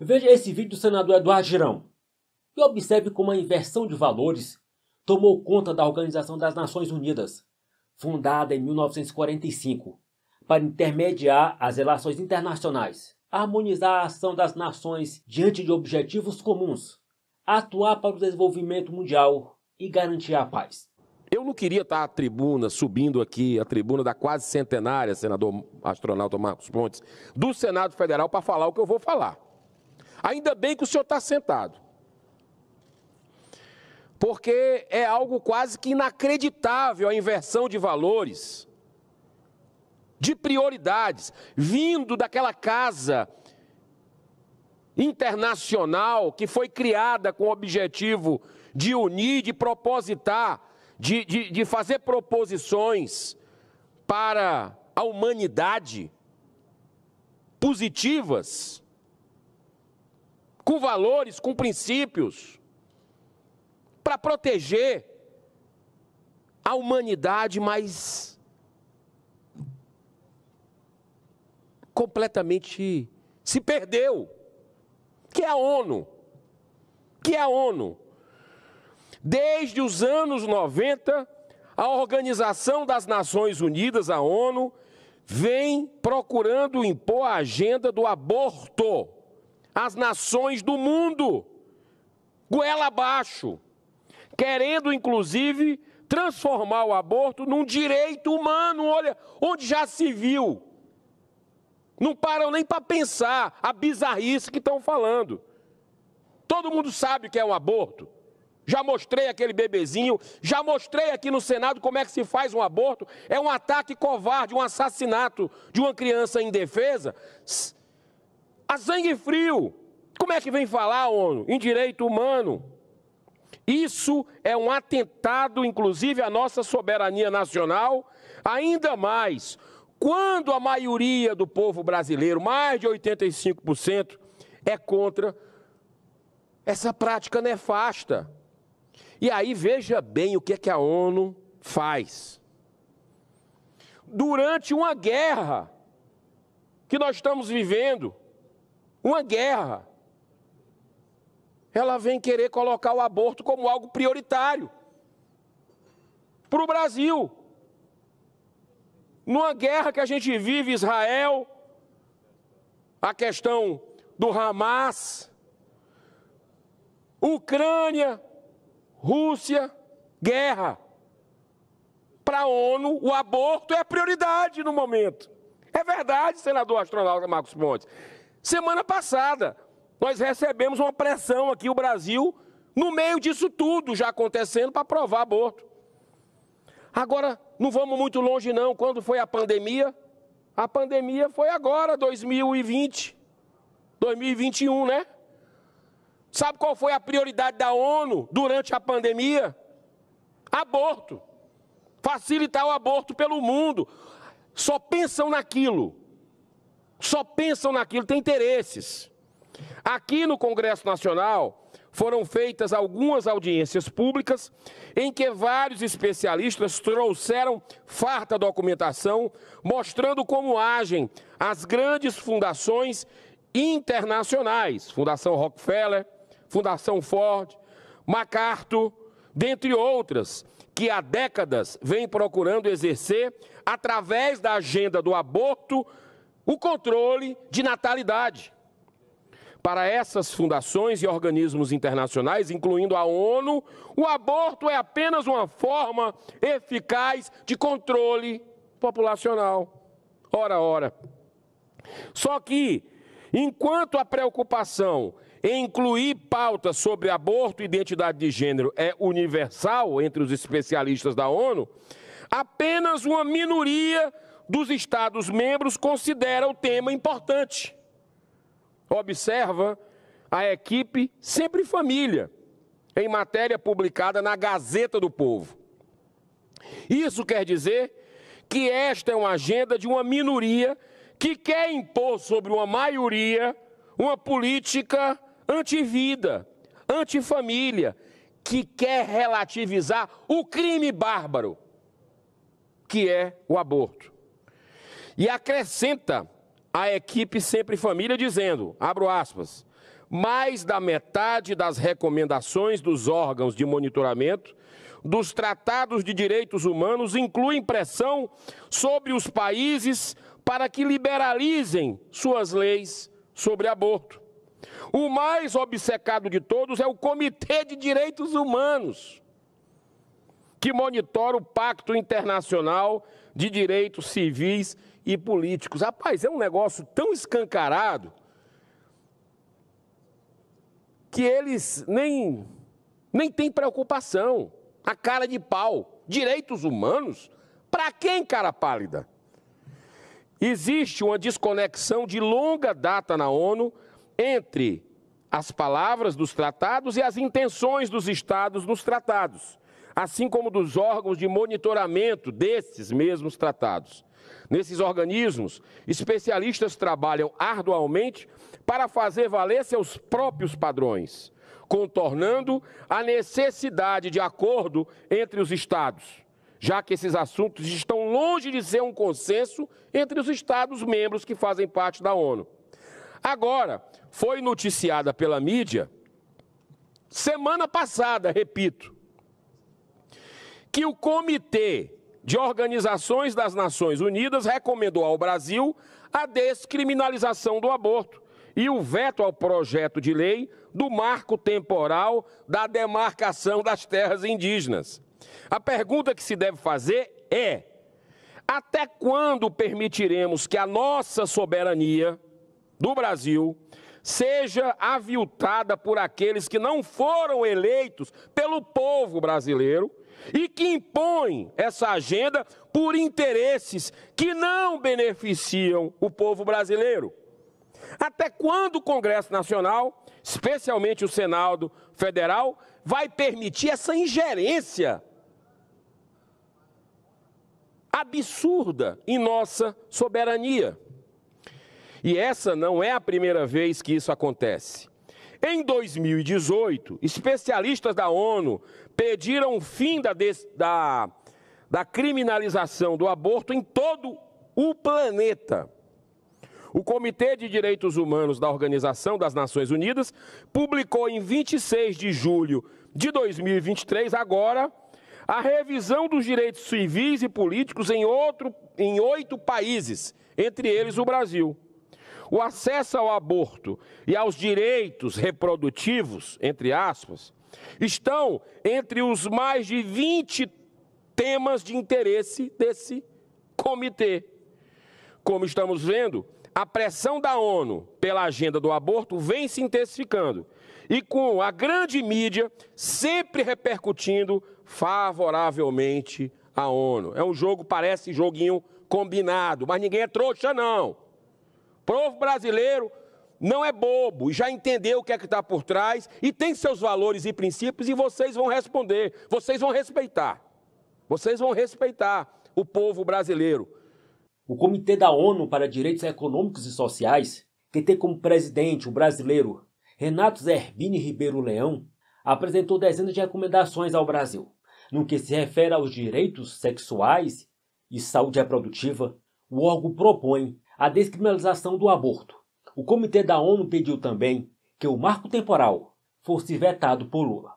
Veja esse vídeo do senador Eduardo Girão e observe como a inversão de valores tomou conta da Organização das Nações Unidas, fundada em 1945, para intermediar as relações internacionais, harmonizar a ação das nações diante de objetivos comuns, atuar para o desenvolvimento mundial e garantir a paz. Eu não queria estar subindo aqui a tribuna da quase centenária, senador astronauta Marcos Pontes, do Senado Federal para falar o que eu vou falar. Ainda bem que o senhor está sentado. Porque é algo quase que inacreditável a inversão de valores, de prioridades, vindo daquela casa internacional que foi criada com o objetivo de unir, de propositar, de fazer proposições para a humanidade positivas, com valores, com princípios, para proteger a humanidade, mas completamente se perdeu, que é a ONU, Desde os anos 90, a Organização das Nações Unidas, a ONU, vem procurando impor a agenda do aborto às nações do mundo, goela abaixo, querendo, inclusive, transformar o aborto num direito humano. Olha, onde já se viu. Não param nem para pensar a bizarrice que estão falando. Todo mundo sabe o que é um aborto. Já mostrei aquele bebezinho, já mostrei aqui no Senado como é que se faz um aborto. É um ataque covarde, um assassinato de uma criança indefesa. A sangue frio. Como é que vem falar, ONU, em direito humano? Isso é um atentado, inclusive, à nossa soberania nacional, ainda mais quando a maioria do povo brasileiro, mais de 85%, é contra essa prática nefasta. E aí veja bem o que é que a ONU faz. Durante uma guerra que nós estamos vivendo, uma guerra, ela vem querer colocar o aborto como algo prioritário para o Brasil. Numa guerra que a gente vive, Israel, a questão do Hamas, Ucrânia, Rússia, guerra. Para a ONU, o aborto é a prioridade no momento. É verdade, senador astronauta Marcos Pontes. Semana passada, nós recebemos uma pressão aqui, o Brasil, no meio disso tudo já acontecendo para aprovar aborto. Agora, não vamos muito longe não. Quando foi a pandemia? A pandemia foi agora, 2020, 2021, né? Sabe qual foi a prioridade da ONU durante a pandemia? Aborto. Facilitar o aborto pelo mundo. Só pensam naquilo. Tem interesses. Aqui no Congresso Nacional foram feitas algumas audiências públicas em que vários especialistas trouxeram farta documentação mostrando como agem as grandes fundações internacionais, Fundação Rockefeller, Fundação Ford, MacArthur, dentre outras, que há décadas vêm procurando exercer, através da agenda do aborto, o controle de natalidade. Para essas fundações e organismos internacionais, incluindo a ONU, o aborto é apenas uma forma eficaz de controle populacional. Ora. Só que, enquanto a preocupação em incluir pautas sobre aborto e identidade de gênero é universal entre os especialistas da ONU, apenas uma minoria dos Estados-membros considera o tema importante. Observa a equipe Sempre Família, em matéria publicada na Gazeta do Povo. Isso quer dizer que esta é uma agenda de uma minoria que quer impor sobre uma maioria uma política antivida, antifamília, que quer relativizar o crime bárbaro, que é o aborto. E acrescenta a equipe Sempre Família dizendo, abro aspas, mais da metade das recomendações dos órgãos de monitoramento dos tratados de direitos humanos incluem pressão sobre os países para que liberalizem suas leis sobre aborto. O mais obcecado de todos é o Comitê de Direitos Humanos, que monitora o Pacto Internacional de Direitos Civis e Políticos. Rapaz, é um negócio tão escancarado que eles nem têm preocupação. A cara de pau. Direitos humanos? Para quem, cara pálida? Existe uma desconexão de longa data na ONU entre as palavras dos tratados e as intenções dos Estados nos tratados, assim como dos órgãos de monitoramento desses mesmos tratados. Nesses organismos, especialistas trabalham arduamente para fazer valer seus próprios padrões, contornando a necessidade de acordo entre os Estados, já que esses assuntos estão longe de ser um consenso entre os Estados-membros que fazem parte da ONU. Agora, foi noticiada pela mídia, semana passada, repito, que o Comitê de Organizações das Nações Unidas recomendou ao Brasil a descriminalização do aborto e o veto ao projeto de lei do marco temporal da demarcação das terras indígenas. A pergunta que se deve fazer é: até quando permitiremos que a nossa soberania do Brasil seja aviltada por aqueles que não foram eleitos pelo povo brasileiro e que impõem essa agenda por interesses que não beneficiam o povo brasileiro? Até quando o Congresso Nacional, especialmente o Senado Federal, vai permitir essa ingerência absurda em nossa soberania? E essa não é a primeira vez que isso acontece. Em 2018, especialistas da ONU pediram o fim da criminalização do aborto em todo o planeta. O Comitê de Direitos Humanos da Organização das Nações Unidas publicou em 26 de julho de 2023, agora, a revisão dos direitos civis e políticos em 8 países, entre eles o Brasil. O acesso ao aborto e aos direitos reprodutivos, entre aspas, estão entre os mais de 20 temas de interesse desse comitê. Como estamos vendo, a pressão da ONU pela agenda do aborto vem se intensificando e com a grande mídia sempre repercutindo favoravelmente à ONU. É um jogo, parece joguinho combinado, mas ninguém é trouxa, não. O povo brasileiro não é bobo e já entendeu o que é que está por trás e tem seus valores e princípios e vocês vão responder, vocês vão respeitar. Vocês vão respeitar o povo brasileiro. O Comitê da ONU para Direitos Econômicos e Sociais, que tem como presidente o brasileiro Renato Zerbini Ribeiro Leão, apresentou dezenas de recomendações ao Brasil. No que se refere aos direitos sexuais e saúde reprodutiva, o órgão propõe a descriminalização do aborto. O Comitê da ONU pediu também que o marco temporal fosse vetado por Lula.